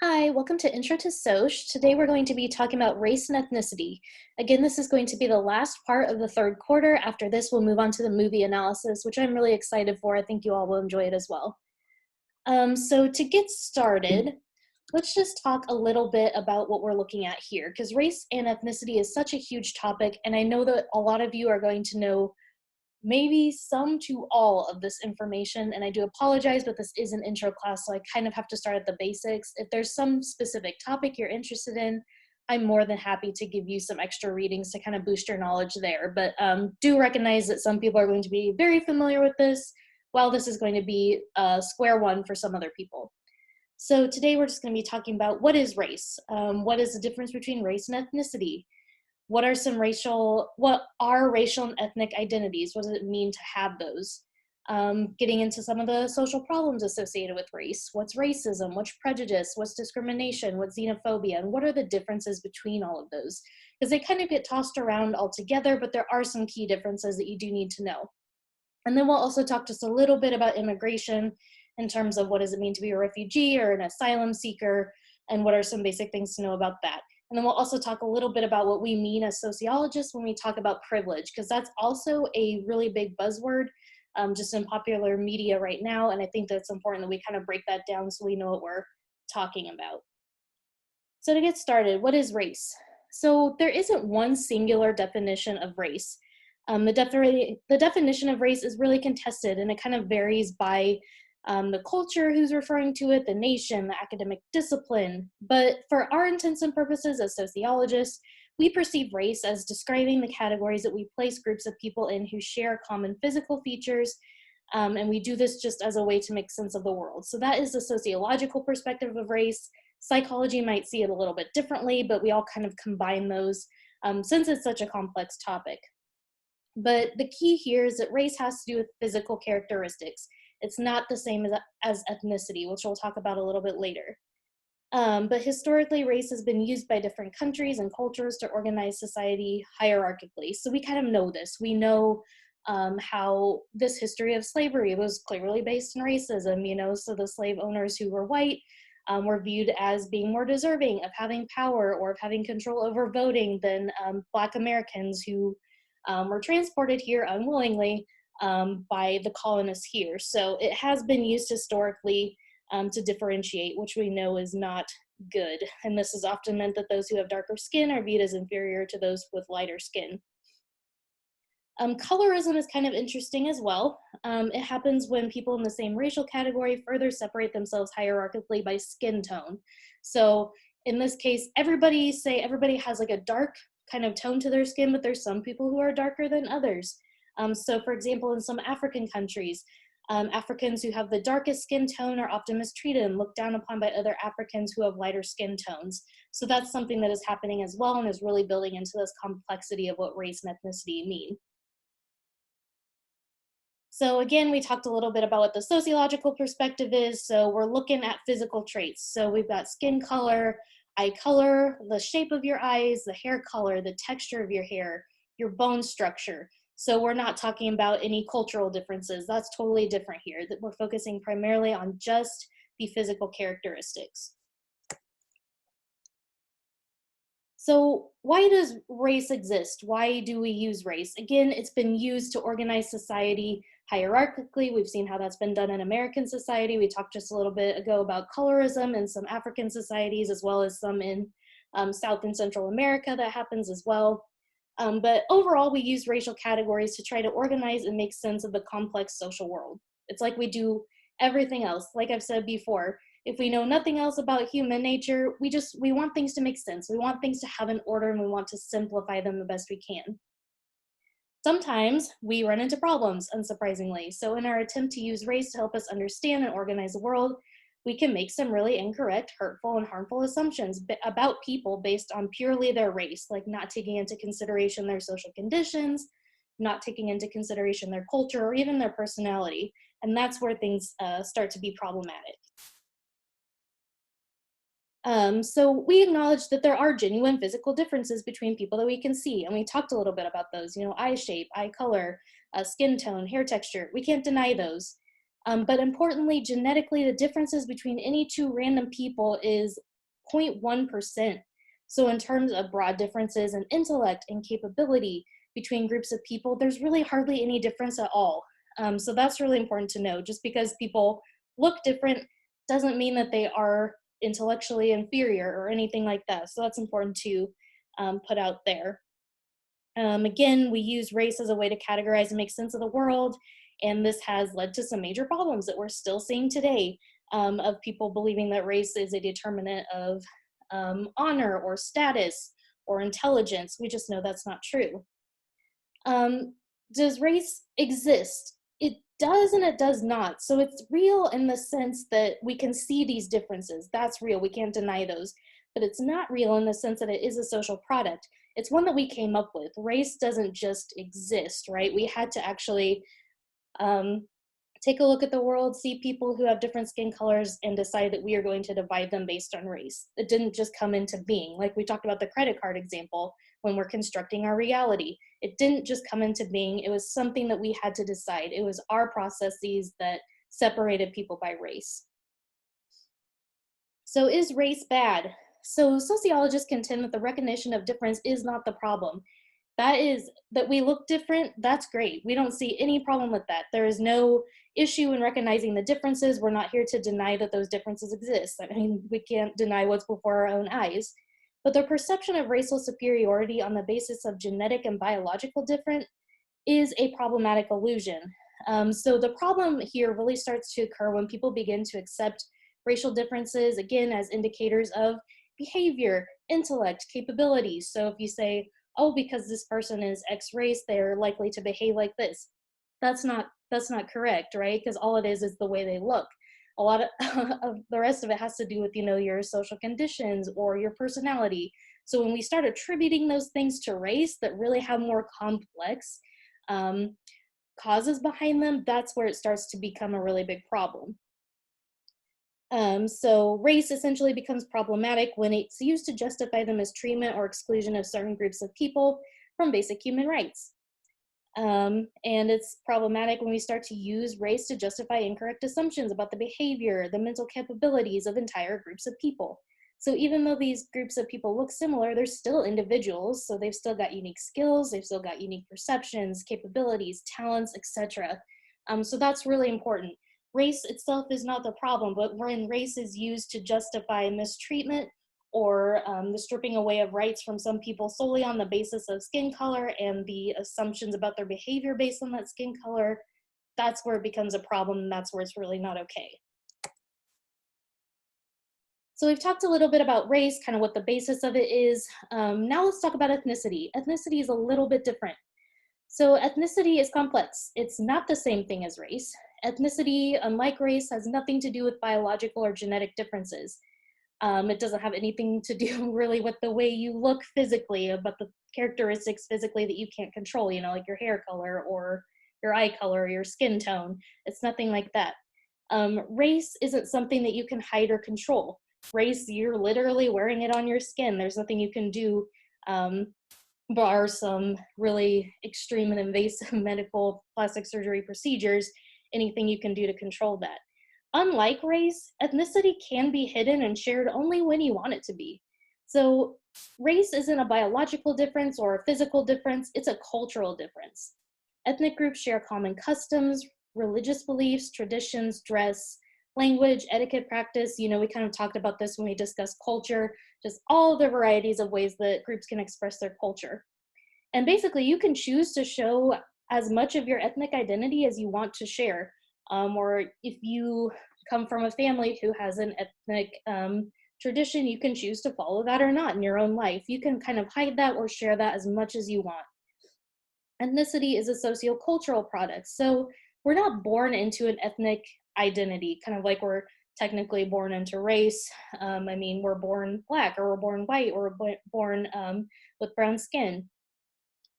Hi, welcome to Intro to Soc. Today we're going to be talking about race and ethnicity. Again, this is going to be the last part of the third quarter. After this, we'll move on to the movie analysis, which I'm really excited for. I think you all will enjoy it as well. So to get started, let's just talk a little bit about what we're looking at here, because race and ethnicity is such a huge topic, and I know that a lot of you are going to know maybe some to all of this information, and I do apologize, but this is an intro class, so I kind of have to start at the basics. If there's some specific topic you're interested in, I'm more than happy to give you some extra readings to kind of boost your knowledge there, but do recognize that some people are going to be very familiar with this, while this is going to be square one for some other people. So today we're just going to be talking about what is race, what is the difference between race and ethnicity, what are racial and ethnic identities? What does it mean to have those? Getting into some of the social problems associated with race. What's racism? What's prejudice? What's discrimination? What's xenophobia? And what are the differences between all of those? Because they kind of get tossed around all together, but there are some key differences that you do need to know. And then we'll also talk just a little bit about immigration in terms of what does it mean to be a refugee or an asylum seeker, and what are some basic things to know about that. And then we'll also talk a little bit about what we mean as sociologists when we talk about privilege, because that's also a really big buzzword just in popular media right now. And I think that it's important that we kind of break that down so we know what we're talking about. So to get started, what is race? So there isn't one singular definition of race. The definition of race is really contested, and it kind of varies by the culture who's referring to it, the nation, the academic discipline. But for our intents and purposes as sociologists, we perceive race as describing the categories that we place groups of people in who share common physical features, and we do this just as a way to make sense of the world. So that is the sociological perspective of race. Psychology might see it a little bit differently, but we all kind of combine those since it's such a complex topic. But the key here is that race has to do with physical characteristics. It's not the same as ethnicity, which we'll talk about a little bit later. But historically, race has been used by different countries and cultures to organize society hierarchically. So we kind of know this. We know how this history of slavery was clearly based in racism, so the slave owners who were white were viewed as being more deserving of having power or of having control over voting than Black Americans who were transported here unwillingly by the colonists here. So it has been used historically to differentiate, which we know is not good. And this has often meant that those who have darker skin are viewed as inferior to those with lighter skin. Colorism is kind of interesting as well. It happens when people in the same racial category further separate themselves hierarchically by skin tone. So in this case, everybody has like a dark kind of tone to their skin, but there's some people who are darker than others. So for example, in some African countries, Africans who have the darkest skin tone are often mistreated and looked down upon by other Africans who have lighter skin tones. So that's something that is happening as well and is really building into this complexity of what race and ethnicity mean. So again, we talked a little bit about what the sociological perspective is. So we're looking at physical traits. So we've got skin color, eye color, the shape of your eyes, the hair color, the texture of your hair, your bone structure. So we're not talking about any cultural differences. That's totally different here. That we're focusing primarily on just the physical characteristics. So why does race exist? Why do we use race? Again, it's been used to organize society hierarchically. We've seen how that's been done in American society. We talked just a little bit ago about colorism in some African societies, as well as some in South and Central America that happens as well. But overall, we use racial categories to try to organize and make sense of the complex social world. It's like we do everything else. Like I've said before, if we know nothing else about human nature, we want things to make sense. We want things to have an order, and we want to simplify them the best we can. Sometimes we run into problems, unsurprisingly. So in our attempt to use race to help us understand and organize the world, we can make some really incorrect, hurtful, and harmful assumptions about people based on purely their race, like not taking into consideration their social conditions, not taking into consideration their culture, or even their personality. And that's where things start to be problematic. So we acknowledge that there are genuine physical differences between people that we can see, and we talked a little bit about those, eye shape, eye color, skin tone, hair texture. We can't deny those. But importantly, genetically, the differences between any two random people is 0.1%. So in terms of broad differences in intellect and capability between groups of people, there's really hardly any difference at all. So that's really important to know. Just because people look different doesn't mean that they are intellectually inferior or anything like that. So that's important to put out there. Again, we use race as a way to categorize and make sense of the world, and this has led to some major problems that we're still seeing today, of people believing that race is a determinant of honor or status or intelligence. We just know that's not true. Does race exist? It does and it does not. So it's real in the sense that we can see these differences. That's real. We can't deny those. But it's not real in the sense that it is a social product. It's one that we came up with. Race doesn't just exist, right? We had to actually take a look at the world, see people who have different skin colors, and decide that we are going to divide them based on race. It didn't just come into being. Like we talked about the credit card example when we're constructing our reality. It didn't just come into being. It was something that we had to decide. It was our processes that separated people by race. So is race bad? So sociologists contend that the recognition of difference is not the problem. That we look different, that's great. We don't see any problem with that. There is no issue in recognizing the differences. We're not here to deny that those differences exist. I mean, we can't deny what's before our own eyes. But the perception of racial superiority on the basis of genetic and biological difference is a problematic illusion. So the problem here really starts to occur when people begin to accept racial differences, again, as indicators of behavior, intellect, capabilities. So if you say, oh, because this person is X race, they're likely to behave like this. That's not correct, right? Because all it is the way they look. A lot of the rest of it has to do with, your social conditions or your personality. So when we start attributing those things to race that really have more complex causes behind them, that's where it starts to become a really big problem. So race essentially becomes problematic when it's used to justify the mistreatment or exclusion of certain groups of people from basic human rights. And it's problematic when we start to use race to justify incorrect assumptions about the behavior, the mental capabilities of entire groups of people. So even though these groups of people look similar, they're still individuals, so they've still got unique skills, they've still got unique perceptions, capabilities, talents, etc. So that's really important. Race itself is not the problem, but when race is used to justify mistreatment or the stripping away of rights from some people solely on the basis of skin color and the assumptions about their behavior based on that skin color, that's where it becomes a problem, and that's where it's really not okay. So we've talked a little bit about race, kind of what the basis of it is. Now let's talk about ethnicity. Ethnicity is a little bit different. So ethnicity is complex. It's not the same thing as race. Ethnicity, unlike race, has nothing to do with biological or genetic differences. It doesn't have anything to do really with the way you look physically, but the characteristics physically that you can't control, like your hair color or your eye color or your skin tone. It's nothing like that. Race isn't something that you can hide or control. Race, you're literally wearing it on your skin. There's nothing you can do, bar some really extreme and invasive medical plastic surgery procedures, anything you can do to control that. Unlike race, ethnicity can be hidden and shared only when you want it to be. So race isn't a biological difference or a physical difference, it's a cultural difference. Ethnic groups share common customs, religious beliefs, traditions, dress, language, etiquette practice. We kind of talked about this when we discussed culture, just all the varieties of ways that groups can express their culture. And basically, you can choose to show as much of your ethnic identity as you want to share. Or if you come from a family who has an ethnic tradition, you can choose to follow that or not in your own life. You can kind of hide that or share that as much as you want. Ethnicity is a sociocultural product. So we're not born into an ethnic identity, kind of like we're technically born into race. We're born Black, or we're born white, or we're born with brown skin.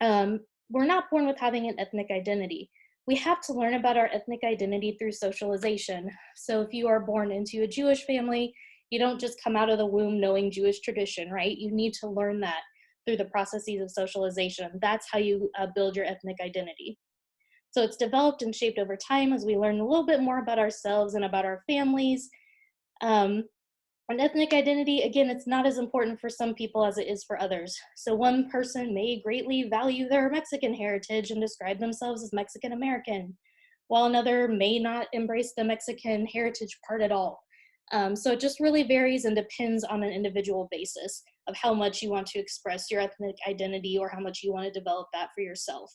We're not born with having an ethnic identity. We have to learn about our ethnic identity through socialization. So if you are born into a Jewish family, you don't just come out of the womb knowing Jewish tradition, right? You need to learn that through the processes of socialization. That's how you build your ethnic identity. So it's developed and shaped over time as we learn a little bit more about ourselves and about our families. And ethnic identity, again, it's not as important for some people as it is for others. So one person may greatly value their Mexican heritage and describe themselves as Mexican American, while another may not embrace the Mexican heritage part at all. So it just really varies and depends on an individual basis of how much you want to express your ethnic identity or how much you want to develop that for yourself.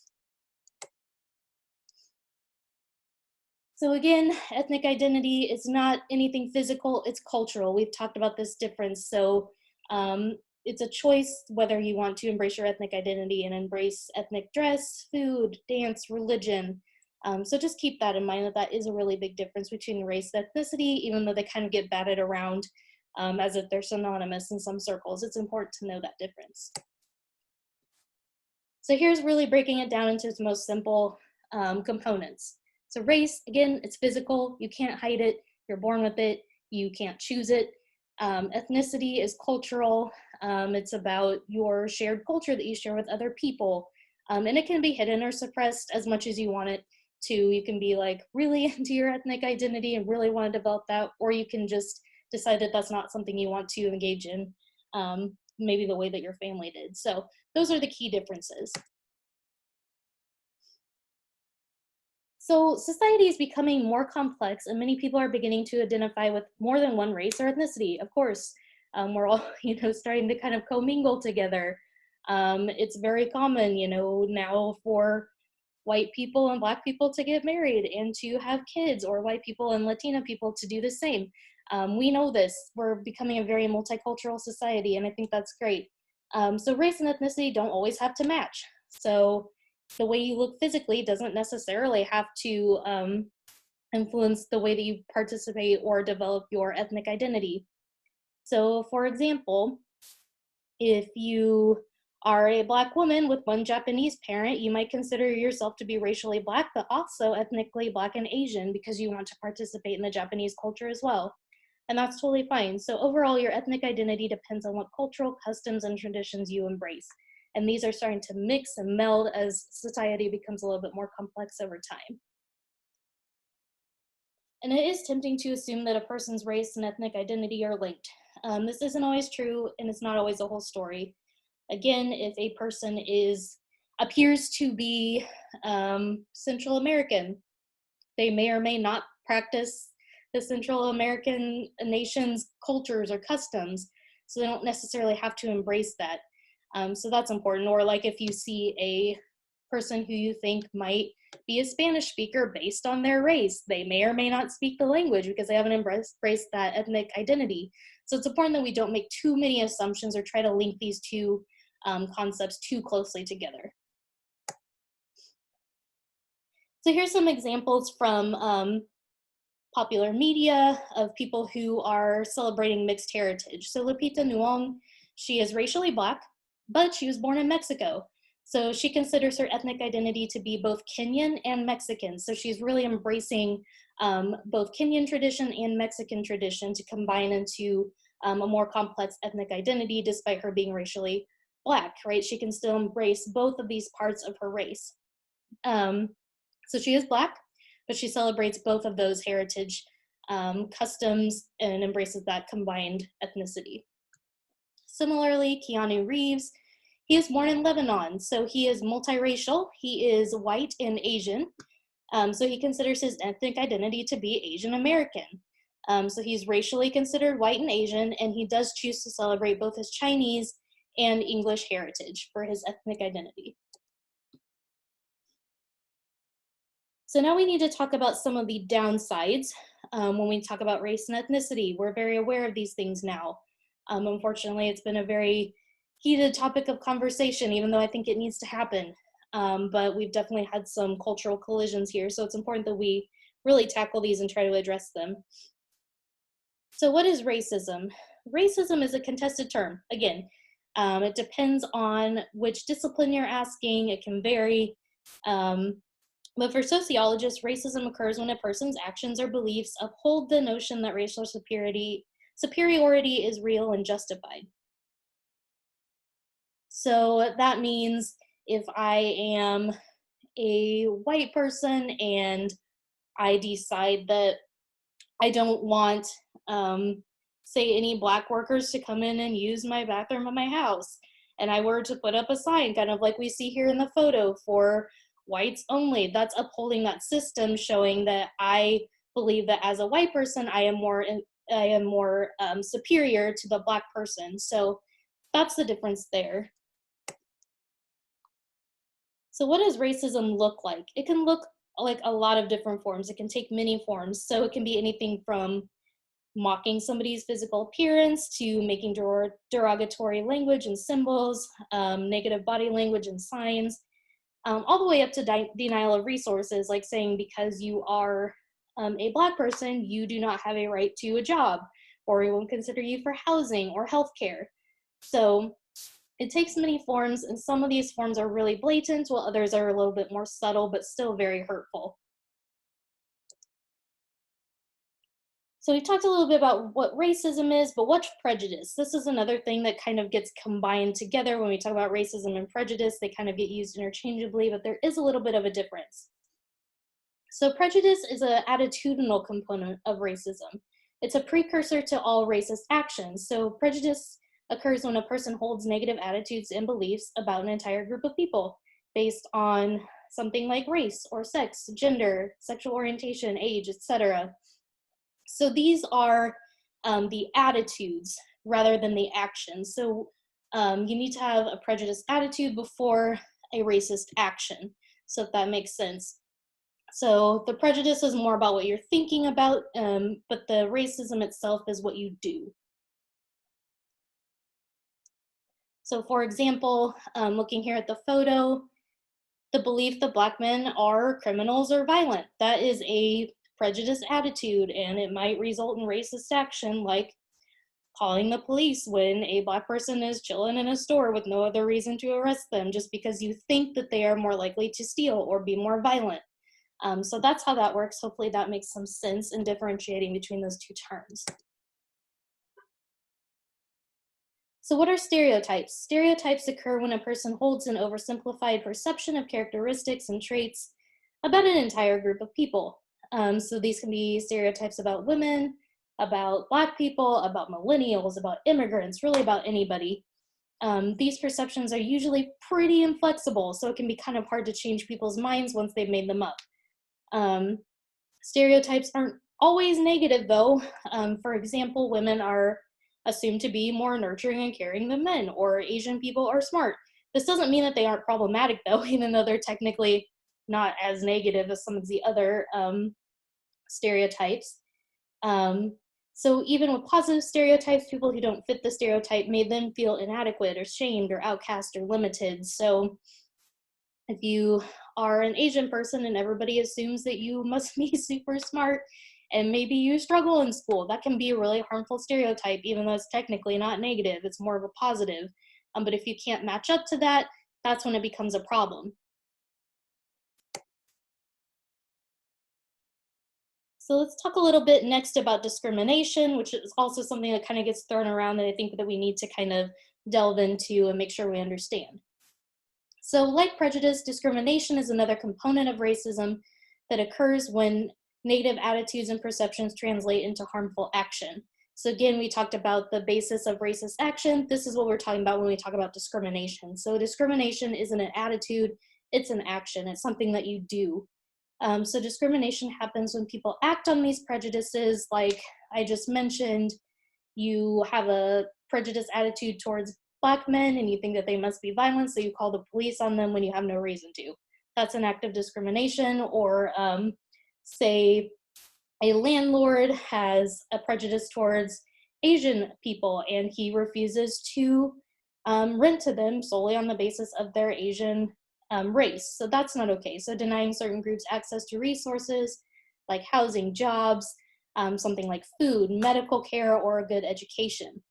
So again, ethnic identity is not anything physical, it's cultural. We've talked about this difference. So it's a choice whether you want to embrace your ethnic identity and embrace ethnic dress, food, dance, religion. So just keep that in mind, that that is a really big difference between race and ethnicity, even though they kind of get batted around as if they're synonymous in some circles. It's important to know that difference. So here's really breaking it down into its most simple components. So race, again, it's physical. You can't hide it. You're born with it. You can't choose it. Ethnicity is cultural. It's about your shared culture that you share with other people. And it can be hidden or suppressed as much as you want it to. You can be like really into your ethnic identity and really want to develop that, or you can just decide that that's not something you want to engage in, maybe the way that your family did. So those are the key differences. So society is becoming more complex and many people are beginning to identify with more than one race or ethnicity. Of course, we're all, starting to kind of commingle together. It's very common, now for white people and black people to get married and to have kids, or white people and Latina people to do the same. We know this. We're becoming a very multicultural society, and I think that's great. So race and ethnicity don't always have to match. So the way you look physically doesn't necessarily have to influence the way that you participate or develop your ethnic identity. So, for example, if you are a Black woman with one Japanese parent, you might consider yourself to be racially Black, but also ethnically Black and Asian because you want to participate in the Japanese culture as well. And that's totally fine. So overall, your ethnic identity depends on what cultural customs and traditions you embrace. And these are starting to mix and meld as society becomes a little bit more complex over time. And it is tempting to assume that a person's race and ethnic identity are linked. This isn't always true, and it's not always the whole story. Again, if a person appears to be Central American, they may or may not practice the Central American nation's cultures or customs, so they don't necessarily have to embrace that. So that's important. Or like if you see a person who you think might be a Spanish speaker based on their race, they may or may not speak the language because they haven't embraced that ethnic identity. So it's important that we don't make too many assumptions or try to link these two concepts too closely together. So here's some examples from popular media of people who are celebrating mixed heritage. So Lupita Nyong'o, she is racially Black, but she was born in Mexico. So she considers her ethnic identity to be both Kenyan and Mexican. So she's really embracing both Kenyan tradition and Mexican tradition to combine into a more complex ethnic identity despite her being racially Black, right? She can still embrace both of these parts of her race. So she is Black, but she celebrates both of those heritage customs and embraces that combined ethnicity. Similarly, Keanu Reeves, he was born in Lebanon, so he is multiracial. He is white and Asian, so he considers his ethnic identity to be Asian American. So he's racially considered white and Asian, and he does choose to celebrate both his Chinese and English heritage for his ethnic identity. So now we need to talk about some of the downsides when we talk about race and ethnicity. We're very aware of these things now. Unfortunately, it's been a very heated topic of conversation, even though I think it needs to happen. But we've definitely had some cultural collisions here, so it's important that we really tackle these and try to address them. So what is racism? Racism is a contested term. Again, it depends on which discipline you're asking. It can vary. But for sociologists, racism occurs when a person's actions or beliefs uphold the notion that racial superiority is real and justified. So that means if I am a white person and I decide that I don't want say, any Black workers to come in and use my bathroom at my house, and I were to put up a sign, kind of like we see here in the photo, for whites only, that's upholding that system, showing that I believe that as a white person, I am more superior to the Black person. So that's the difference there. So what does racism look like? It can look like a lot of different forms. It can take many forms. So it can be anything from mocking somebody's physical appearance to making derogatory language and symbols, negative body language and signs, all the way up to denial of resources, like saying because you are a Black person, you do not have a right to a job, or we won't consider you for housing or healthcare. So it takes many forms, and some of these forms are really blatant, while others are a little bit more subtle, but still very hurtful. So we've talked a little bit about what racism is, but what's prejudice? This is another thing that kind of gets combined together when we talk about racism and prejudice. They kind of get used interchangeably, but there is a little bit of a difference. So prejudice is an attitudinal component of racism. It's a precursor to all racist actions. So prejudice occurs when a person holds negative attitudes and beliefs about an entire group of people based on something like race or sex, gender, sexual orientation, age, etc. So these are the attitudes rather than the actions. So you need to have a prejudiced attitude before a racist action. So if that makes sense. So the prejudice is more about what you're thinking about, but the racism itself is what you do. So for example, looking here at the photo, the belief that Black men are criminals or violent, that is a prejudiced attitude, and it might result in racist action like calling the police when a Black person is chilling in a store with no other reason to arrest them, just because you think that they are more likely to steal or be more violent. So that's how that works. Hopefully that makes some sense in differentiating between those two terms. So what are stereotypes? Stereotypes occur when a person holds an oversimplified perception of characteristics and traits about an entire group of people. So these can be stereotypes about women, about Black people, about millennials, about immigrants, really about anybody. These perceptions are usually pretty inflexible, so it can be kind of hard to change people's minds once they've made them up. Stereotypes aren't always negative, though. For example, women are assumed to be more nurturing and caring than men, or Asian people are smart. This doesn't mean that they aren't problematic, though, even though they're technically not as negative as some of the other stereotypes. So even with positive stereotypes, people who don't fit the stereotype may then feel inadequate or shamed or outcast or limited. So if you are an Asian person and everybody assumes that you must be super smart and maybe you struggle in school, that can be a really harmful stereotype, even though it's technically not negative, it's more of a positive. But if you can't match up to that, that's when it becomes a problem. So let's talk a little bit next about discrimination, which is also something that kind of gets thrown around that I think that we need to kind of delve into and make sure we understand. So like prejudice, discrimination is another component of racism that occurs when negative attitudes and perceptions translate into harmful action. So again, we talked about the basis of racist action. This is what we're talking about when we talk about discrimination. So discrimination isn't an attitude, it's an action. It's something that you do. So discrimination happens when people act on these prejudices, like I just mentioned. You have a prejudiced attitude towards Black men and you think that they must be violent, so you call the police on them when you have no reason to. That's an act of discrimination. Or say a landlord has a prejudice towards Asian people and he refuses to rent to them solely on the basis of their Asian race. So that's not okay. So denying certain groups access to resources like housing, jobs, something like food, medical care, or a good education.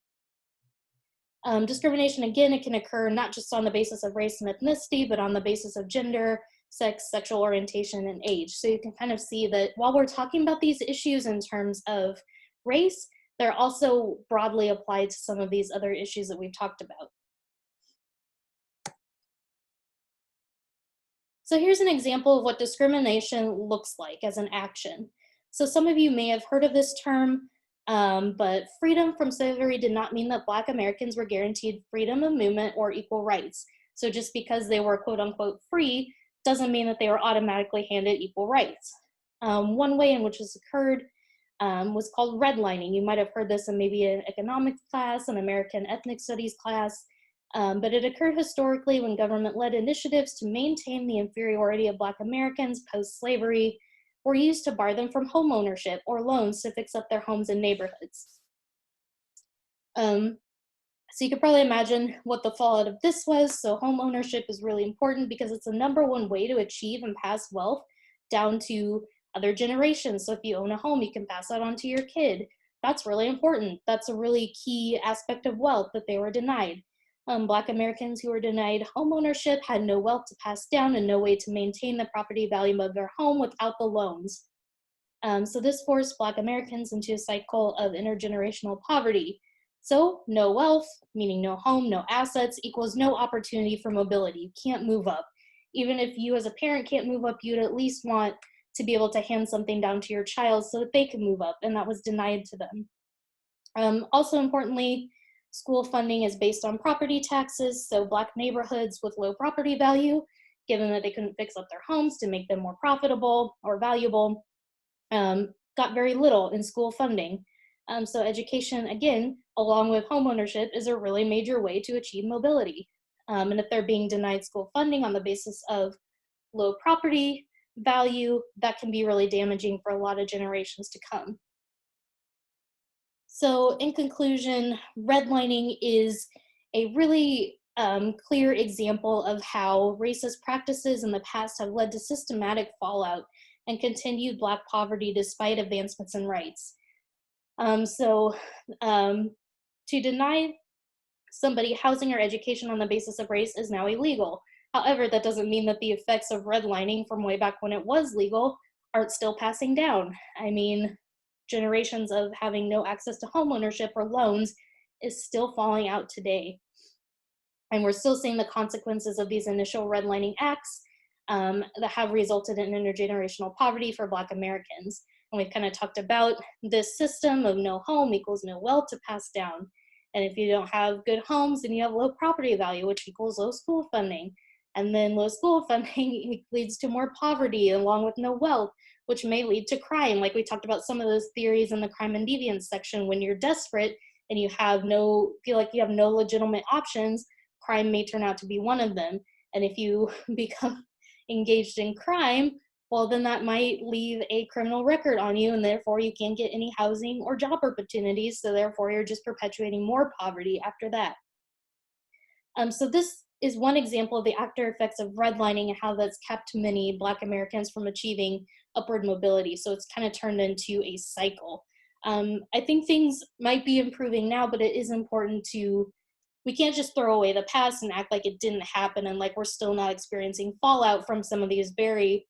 Discrimination, again, it can occur not just on the basis of race and ethnicity, but on the basis of gender, sex, sexual orientation, and age. So you can kind of see that while we're talking about these issues in terms of race, they're also broadly applied to some of these other issues that we've talked about. So here's an example of what discrimination looks like as an action. So some of you may have heard of this term. But freedom from slavery did not mean that Black Americans were guaranteed freedom of movement or equal rights. So just because they were quote unquote free doesn't mean that they were automatically handed equal rights. One way in which this occurred was called redlining. You might have heard this in maybe an economics class, an American ethnic studies class, but it occurred historically when government-led initiatives to maintain the inferiority of Black Americans post-slavery were used to bar them from home ownership or loans to fix up their homes and neighborhoods. So you could probably imagine what the fallout of this was. So home ownership is really important because it's the #1 way to achieve and pass wealth down to other generations. So if you own a home, you can pass that on to your kid. That's really important. That's a really key aspect of wealth that they were denied. Black Americans who were denied home ownership had no wealth to pass down and no way to maintain the property value of their home without the loans. So this forced Black Americans into a cycle of intergenerational poverty. So no wealth, meaning no home, no assets, equals no opportunity for mobility. You can't move up. Even if you as a parent can't move up, you'd at least want to be able to hand something down to your child so that they can move up, and that was denied to them. Also importantly, school funding is based on property taxes, so Black neighborhoods with low property value, given that they couldn't fix up their homes to make them more profitable or valuable, got very little in school funding. So education, again, along with homeownership, is a really major way to achieve mobility. And if they're being denied school funding on the basis of low property value, that can be really damaging for a lot of generations to come. So in conclusion, redlining is a really clear example of how racist practices in the past have led to systematic fallout and continued Black poverty despite advancements in rights. To deny somebody housing or education on the basis of race is now illegal. However, that doesn't mean that the effects of redlining from way back when it was legal aren't still passing down. I mean, generations of having no access to homeownership or loans is still falling out today. And we're still seeing the consequences of these initial redlining acts that have resulted in intergenerational poverty for Black Americans. And we've kind of talked about this system of no home equals no wealth to pass down. And if you don't have good homes, then you have low property value, which equals low school funding. And then low school funding leads to more poverty along with no wealth, which may lead to crime. Like we talked about some of those theories in the crime and deviance section. When you're desperate and you have feel like you have no legitimate options, crime may turn out to be one of them. And if you become engaged in crime, well, then that might leave a criminal record on you, and therefore you can't get any housing or job opportunities, so therefore you're just perpetuating more poverty after that. So this is one example of the after effects of redlining and how that's kept many Black Americans from achieving upward mobility. So it's kind of turned into a cycle. I think things might be improving now, but it is important we can't just throw away the past and act like it didn't happen and like we're still not experiencing fallout from some of these very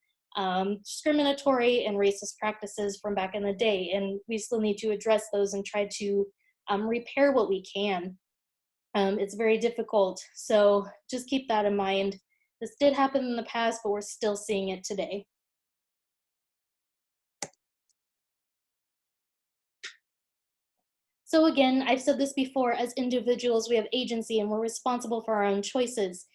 discriminatory and racist practices from back in the day. And we still need to address those and try to repair what we can. It's very difficult, so just keep that in mind. This did happen in the past, but we're still seeing it today. So again, I've said this before, as individuals, we have agency and we're responsible for our own choices.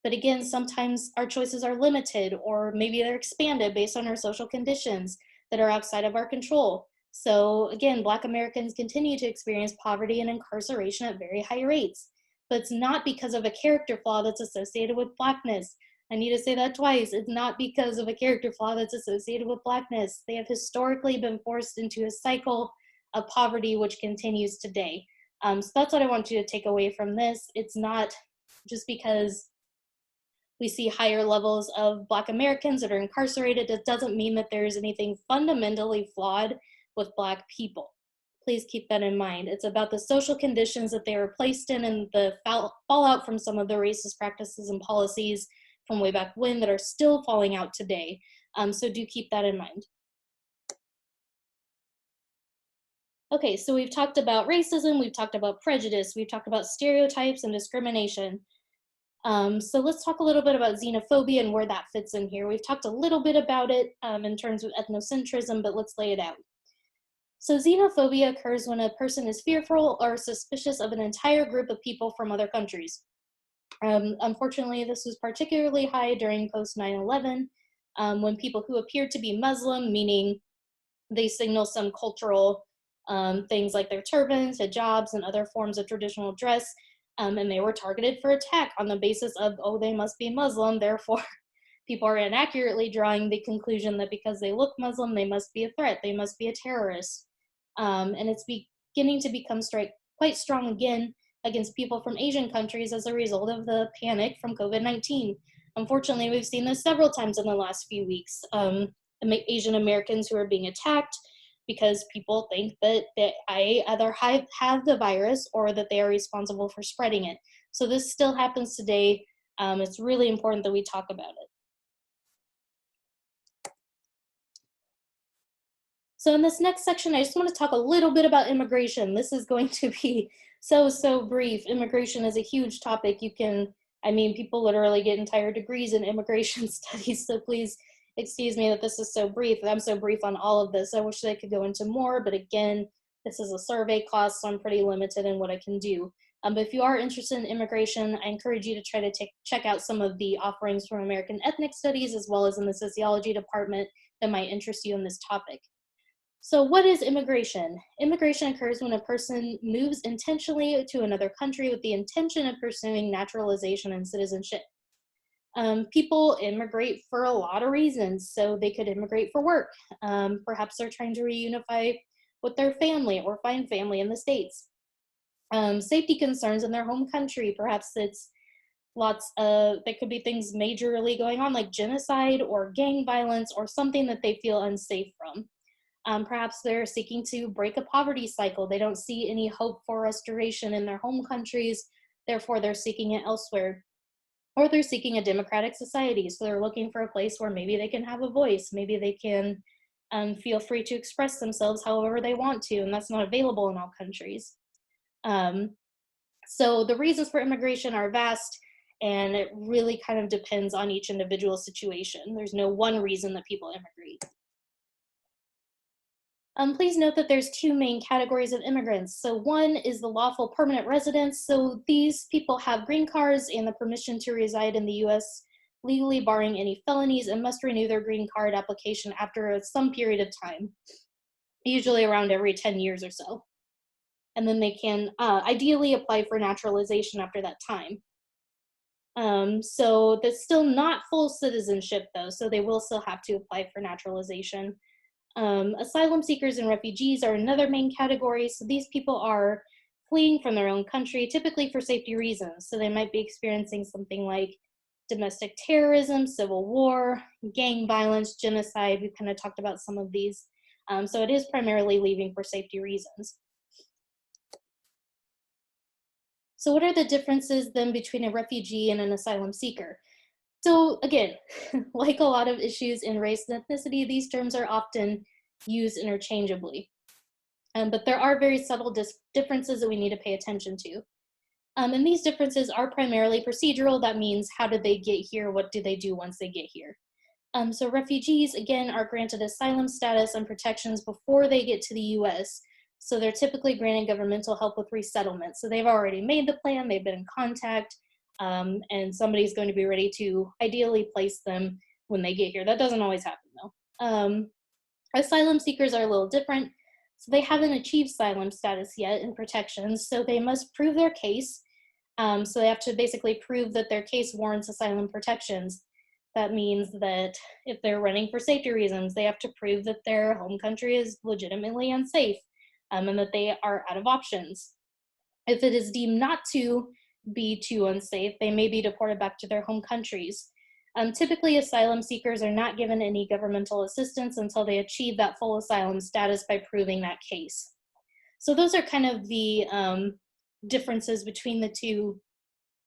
But again, sometimes our choices are limited, or maybe they're expanded based on our social conditions that are outside of our control. So again, Black Americans continue to experience poverty and incarceration at very high rates. But it's not because of a character flaw that's associated with Blackness. I need to say that twice. It's not because of a character flaw that's associated with Blackness. They have historically been forced into a cycle of poverty, which continues today. So that's what I want you to take away from this. It's not just because we see higher levels of Black Americans that are incarcerated, it doesn't mean that there's anything fundamentally flawed with Black people. Please keep that in mind. It's about the social conditions that they were placed in and the fallout from some of the racist practices and policies from way back when that are still falling out today. So do keep that in mind. Okay, so we've talked about racism, we've talked about prejudice, we've talked about stereotypes and discrimination. So let's talk a little bit about xenophobia and where that fits in here. We've talked a little bit about it in terms of ethnocentrism, but let's lay it out. So xenophobia occurs when a person is fearful or suspicious of an entire group of people from other countries. Unfortunately, this was particularly high during post 9/11, when people who appeared to be Muslim, meaning they signal some cultural things like their turbans, hijabs, and other forms of traditional dress, and they were targeted for attack on the basis of, oh, they must be Muslim, therefore people are inaccurately drawing the conclusion that because they look Muslim, they must be a threat, they must be a terrorist. And it's beginning to become quite strong again against people from Asian countries as a result of the panic from COVID-19. Unfortunately, we've seen this several times in the last few weeks. Asian Americans who are being attacked because people think that I either have the virus or that they are responsible for spreading it. So this still happens today. It's really important that we talk about it. So in this next section, I just want to talk a little bit about immigration. This is going to be so brief. Immigration is a huge topic. People literally get entire degrees in immigration studies, so please excuse me that this is so brief. I'm so brief on all of this. I wish I could go into more, but again, this is a survey class, so I'm pretty limited in what I can do. But if you are interested in immigration, I encourage you to try to check out some of the offerings from American Ethnic Studies, as well as in the sociology department that might interest you in this topic. So what is immigration? Immigration occurs when a person moves intentionally to another country with the intention of pursuing naturalization and citizenship. People immigrate for a lot of reasons. So they could immigrate for work. Perhaps they're trying to reunify with their family or find family in the States. Safety concerns in their home country. Perhaps it's there could be things majorly going on like genocide or gang violence or something that they feel unsafe from. Perhaps they're seeking to break a poverty cycle. They don't see any hope for restoration in their home countries, therefore they're seeking it elsewhere. Or they're seeking a democratic society, so they're looking for a place where maybe they can have a voice, maybe they can feel free to express themselves however they want to, and that's not available in all countries. So the reasons for immigration are vast, and it really kind of depends on each individual situation. There's no one reason that people immigrate. Please note that there's two main categories of immigrants. So one is the lawful permanent residents. So these people have green cards and the permission to reside in the US legally, barring any felonies, and must renew their green card application after some period of time, usually around every 10 years or so. And then they can ideally apply for naturalization after that time. So that's still not full citizenship though, so they will still have to apply for naturalization. Asylum seekers and refugees are another main category. So these people are fleeing from their own country, typically for safety reasons. So they might be experiencing something like domestic terrorism, civil war, gang violence, genocide. We've kind of talked about some of these. So it is primarily leaving for safety reasons. So what are the differences then between a refugee and an asylum seeker? So again, like a lot of issues in race and ethnicity, these terms are often used interchangeably. But there are very subtle differences that we need to pay attention to. And these differences are primarily procedural. That means how did they get here? What do they do once they get here? So refugees, again, are granted asylum status and protections before they get to the US. So they're typically granted governmental help with resettlement. So they've already made the plan, they've been in contact, and somebody's going to be ready to ideally place them when they get here. That doesn't always happen though. Asylum seekers are a little different. So they haven't achieved asylum status yet and protections, so they must prove their case. So they have to basically prove that their case warrants asylum protections. That means that if they're running for safety reasons, they have to prove that their home country is legitimately unsafe, and that they are out of options. If it is deemed not to be too unsafe, they may be deported back to their home countries. Typically, asylum seekers are not given any governmental assistance until they achieve that full asylum status by proving that case. So those are kind of the differences between the two.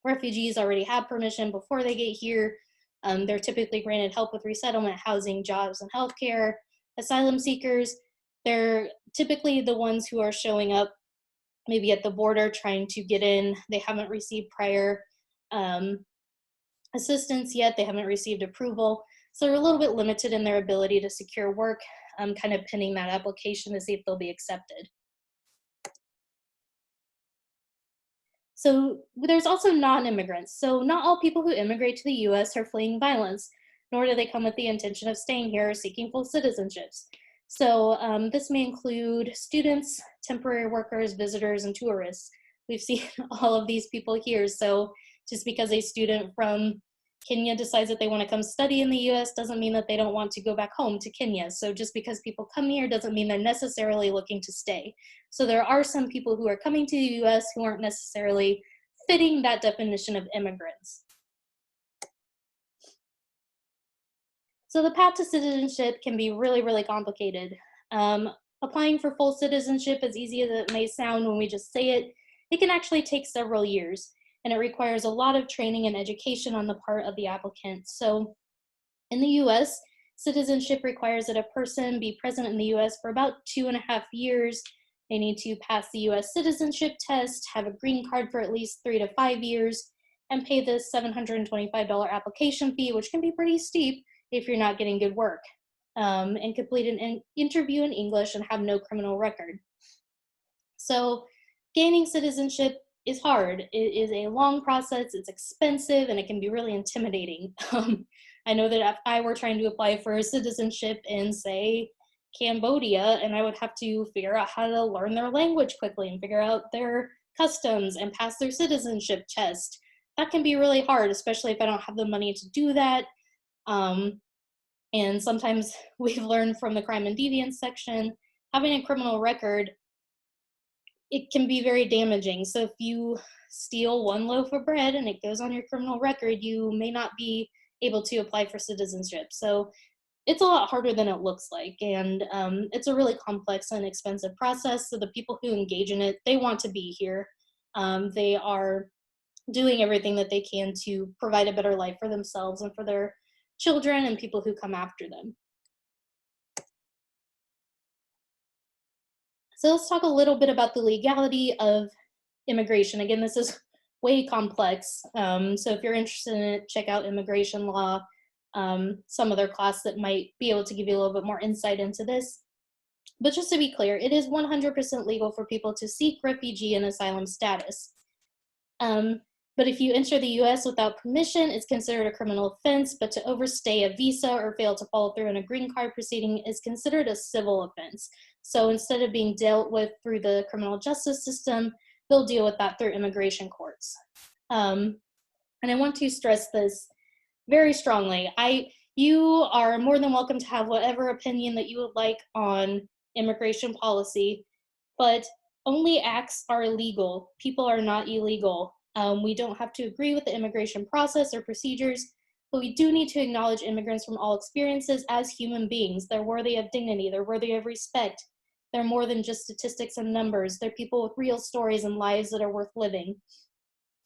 Refugees already have permission before they get here. They're typically granted help with resettlement, housing, jobs, and healthcare. Asylum seekers, they're typically the ones who are showing up maybe at the border trying to get in. They haven't received prior assistance yet. They haven't received approval. So they're a little bit limited in their ability to secure work. kind of pinning that application to see if they'll be accepted. So there's also non-immigrants. So not all people who immigrate to the US are fleeing violence, nor do they come with the intention of staying here or seeking full citizenships. So this may include students, temporary workers, visitors, and tourists. We've seen all of these people here. So just because a student from Kenya decides that they want to come study in the US doesn't mean that they don't want to go back home to Kenya. So just because people come here doesn't mean they're necessarily looking to stay. So there are some people who are coming to the US who aren't necessarily fitting that definition of immigrants. So the path to citizenship can be really, really complicated. Applying for full citizenship, as easy as it may sound when we just say it, it can actually take several years, and it requires a lot of training and education on the part of the applicant. So in the US, citizenship requires that a person be present in the US for about 2.5 years. They need to pass the US citizenship test, have a green card for at least 3 to 5 years, and pay the $725 application fee, which can be pretty steep if you're not getting good work, and complete an interview in English and have no criminal record. So gaining citizenship is hard. It is a long process, it's expensive, and it can be really intimidating. I know that if I were trying to apply for citizenship in, say, Cambodia, and I would have to figure out how to learn their language quickly and figure out their customs and pass their citizenship test. That can be really hard, especially if I don't have the money to do that. And sometimes we've learned from the crime and deviance section, having a criminal record, it can be very damaging. So if you steal one loaf of bread and it goes on your criminal record, you may not be able to apply for citizenship. So it's a lot harder than it looks like. And it's a really complex and expensive process. So the people who engage in it, they want to be here. They are doing everything that they can to provide a better life for themselves and for their children and people who come after them. So let's talk a little bit about the legality of immigration. Again, this is way complex. So if you're interested in it, check out immigration law, some other class that might be able to give you a little bit more insight into this. But just to be clear, it is 100% legal for people to seek refugee and asylum status. But if you enter the US without permission, it's considered a criminal offense, but to overstay a visa or fail to follow through on a green card proceeding is considered a civil offense. So instead of being dealt with through the criminal justice system, they'll deal with that through immigration courts. And I want to stress this very strongly. You are more than welcome to have whatever opinion that you would like on immigration policy, but only acts are legal. People are not illegal. We don't have to agree with the immigration process or procedures, but we do need to acknowledge immigrants from all experiences as human beings. They're worthy of dignity. They're worthy of respect. They're more than just statistics and numbers. They're people with real stories and lives that are worth living.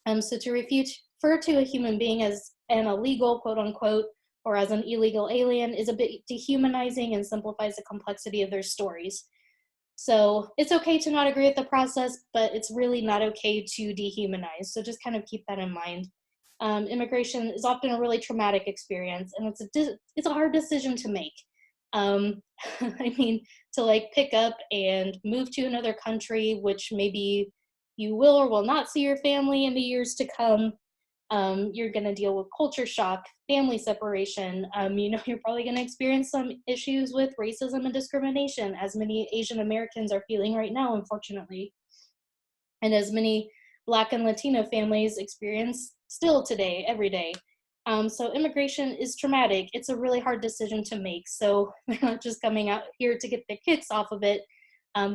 So to refer to a human being as an illegal, quote unquote, or as an illegal alien is a bit dehumanizing and simplifies the complexity of their stories. So it's okay to not agree with the process, but it's really not okay to dehumanize. So just kind of keep that in mind. Immigration is often a really traumatic experience, and it's a hard decision to make. I mean, to like pick up and move to another country, which maybe you will or will not see your family in the years to come. You're going to deal with culture shock, family separation. You're probably going to experience some issues with racism and discrimination, as many Asian Americans are feeling right now, unfortunately. And as many Black and Latino families experience still today, every day. So immigration is traumatic. It's a really hard decision to make. So they're not just coming out here to get their kicks off of it.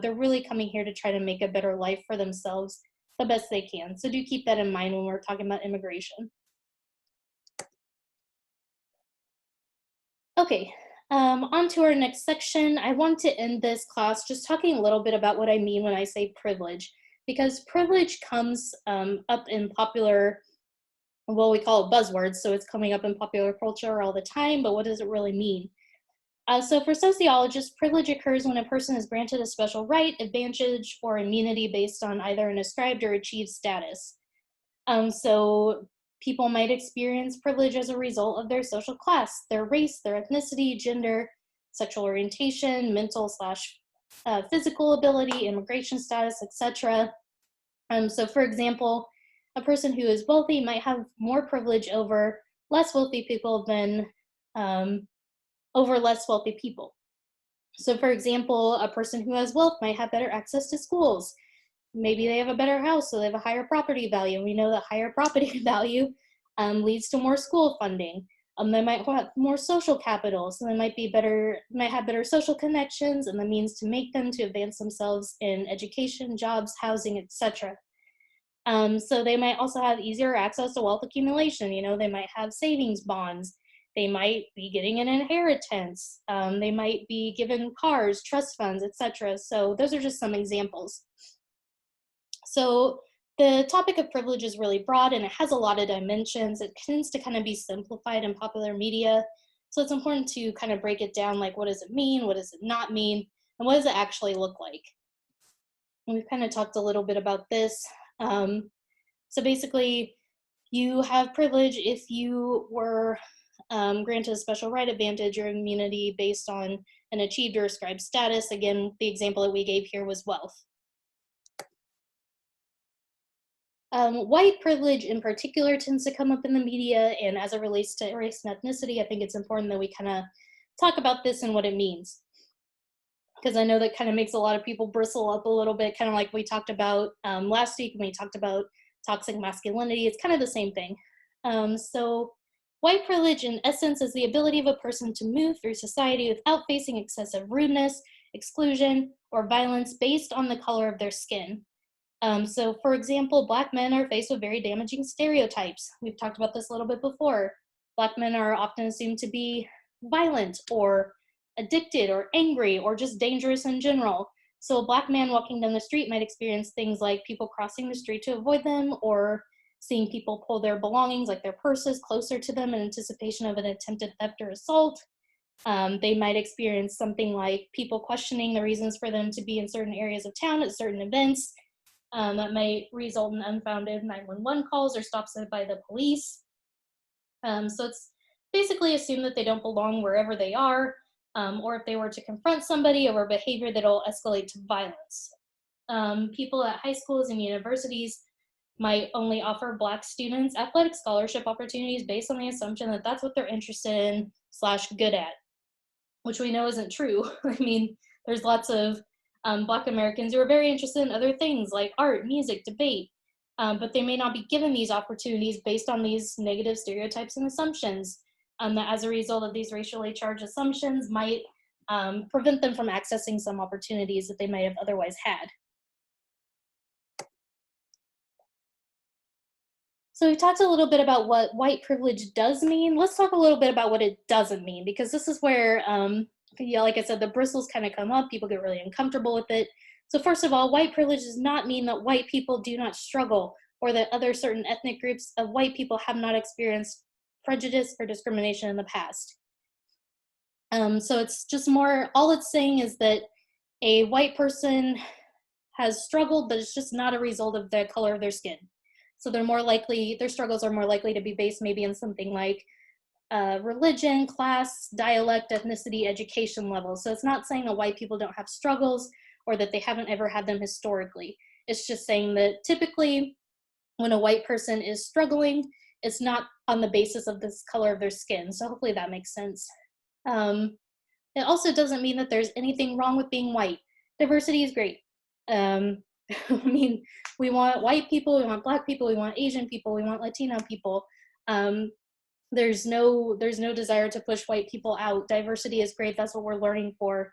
They're really coming here to try to make a better life for themselves the best they can. So do keep that in mind when we're talking about immigration. Okay, on to our next section. I want to end this class just talking a little bit about what I mean when I say privilege, because privilege comes up in popular, well, we call it buzzwords, so it's coming up in popular culture all the time, but what does it really mean? So for sociologists, privilege occurs when a person is granted a special right, advantage, or immunity based on either an ascribed or achieved status. So people might experience privilege as a result of their social class, their race, their ethnicity, gender, sexual orientation, mental slash physical ability, immigration status, etc. So for example, a person who is wealthy might have more privilege over less wealthy people than over less wealthy people. So for example, a person who has wealth might have better access to schools. Maybe they have a better house, so they have a higher property value. We know that higher property value leads to more school funding. They might have more social capital, so they might have better social connections and the means to make them to advance themselves in education, jobs, housing, etc. So they might also have easier access to wealth accumulation. They might have savings bonds. They might be getting an inheritance. They might be given cars, trust funds, etc. So those are just some examples. So the topic of privilege is really broad and it has a lot of dimensions. It tends to kind of be simplified in popular media. So it's important to kind of break it down, like what does it mean, what does it not mean, and what does it actually look like? And we've kind of talked a little bit about this. So basically, you have privilege if you were granted a special right, advantage, or immunity based on an achieved or ascribed status. Again, the example that we gave here was wealth. White privilege in particular tends to come up in the media, and as it relates to race and ethnicity, I think it's important that we kind of talk about this and what it means. Because I know that kind of makes a lot of people bristle up a little bit, kind of like we talked about last week when we talked about toxic masculinity. It's kind of the same thing. So white privilege, in essence, is the ability of a person to move through society without facing excessive rudeness, exclusion, or violence based on the color of their skin. So for example, Black men are faced with very damaging stereotypes. We've talked about this a little bit before. Black men are often assumed to be violent or addicted or angry or just dangerous in general. So a Black man walking down the street might experience things like people crossing the street to avoid them, or seeing people pull their belongings, like their purses, closer to them in anticipation of an attempted theft or assault. They might experience something like people questioning the reasons for them to be in certain areas of town at certain events. That might result in unfounded 911 calls or stops by the police. So it's basically assumed that they don't belong wherever they are, or if they were to confront somebody over behavior that'll escalate to violence. People at high schools and universities might only offer Black students athletic scholarship opportunities based on the assumption that that's what they're interested in / good at, which we know isn't true. I mean, there's lots of Black Americans who are very interested in other things like art, music, debate, but they may not be given these opportunities based on these negative stereotypes and assumptions. That as a result of these racially charged assumptions might prevent them from accessing some opportunities that they might have otherwise had. So we talked a little bit about what white privilege does mean. Let's talk a little bit about what it doesn't mean, because this is where, yeah, like I said, the bristles kind of come up. People get really uncomfortable with it. So first of all, white privilege does not mean that white people do not struggle, or that other certain ethnic groups of white people have not experienced prejudice or discrimination in the past. So it's just more, all it's saying is that a white person has struggled, but it's just not a result of the color of their skin. So their struggles are more likely to be based maybe in something like religion, class, dialect, ethnicity, education level. So it's not saying that white people don't have struggles or that they haven't ever had them historically. It's just saying that typically when a white person is struggling, it's not on the basis of this color of their skin. So hopefully that makes sense. It also doesn't mean that there's anything wrong with being white. Diversity is great. I mean, we want white people, we want Black people, we want Asian people, we want Latino people. There's no desire to push white people out. Diversity is great. That's what we're learning for.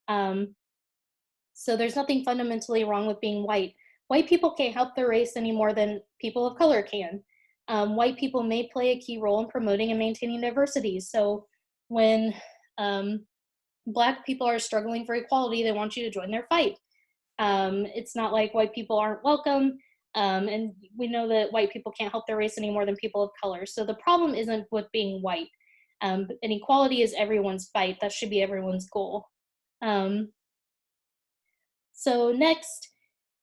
So there's nothing fundamentally wrong with being white. White people can't help their race any more than people of color can. White people may play a key role in promoting and maintaining diversity. So when Black people are struggling for equality, they want you to join their fight. It's not like white people aren't welcome. And we know that white people can't help their race any more than people of color. So the problem isn't with being white. And equality is everyone's fight. That should be everyone's goal. So next,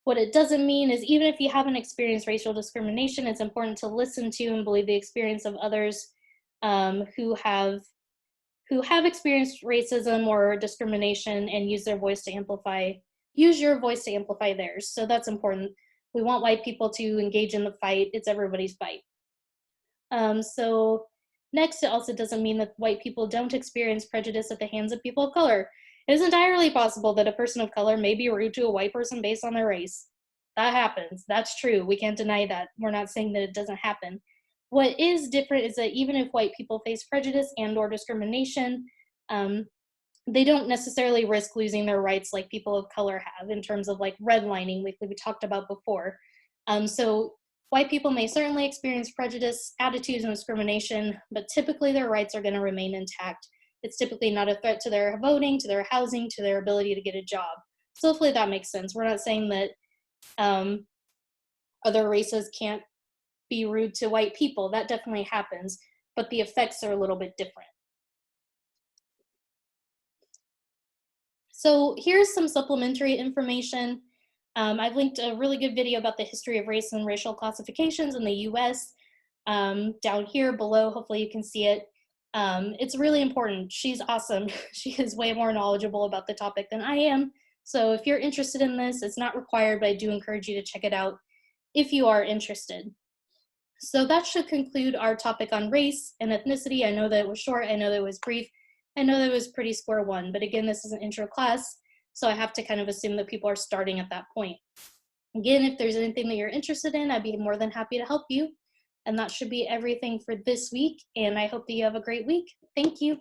what it doesn't mean is even if you haven't experienced racial discrimination, it's important to listen to and believe the experience of others who who have experienced racism or discrimination and use their voice to amplify, use your voice to amplify theirs. So that's important. We want white people to engage in the fight. It's everybody's fight. So next, it also doesn't mean that white people don't experience prejudice at the hands of people of color. It is entirely possible that a person of color may be rude to a white person based on their race. That happens. That's true. We can't deny that. We're not saying that it doesn't happen. What is different is that even if white people face prejudice and or discrimination, um, they don't necessarily risk losing their rights like people of color have in terms of like redlining, like we talked about before. So white people may certainly experience prejudice, attitudes, and discrimination, but typically their rights are going to remain intact. It's typically not a threat to their voting, to their housing, to their ability to get a job. So hopefully that makes sense. We're not saying that other races can't be rude to white people. That definitely happens, but the effects are a little bit different. So here's some supplementary information. I've linked a really good video about the history of race and racial classifications in the US down here below. Hopefully you can see it. It's really important. She's awesome. She is way more knowledgeable about the topic than I am. So if you're interested in this, it's not required, but I do encourage you to check it out if you are interested. So that should conclude our topic on race and ethnicity. I know that it was short. I know that it was brief. I know that it was pretty square one, but again, this is an intro class, so I have to kind of assume that people are starting at that point. Again, if there's anything that you're interested in, I'd be more than happy to help you. And that should be everything for this week, and I hope that you have a great week. Thank you.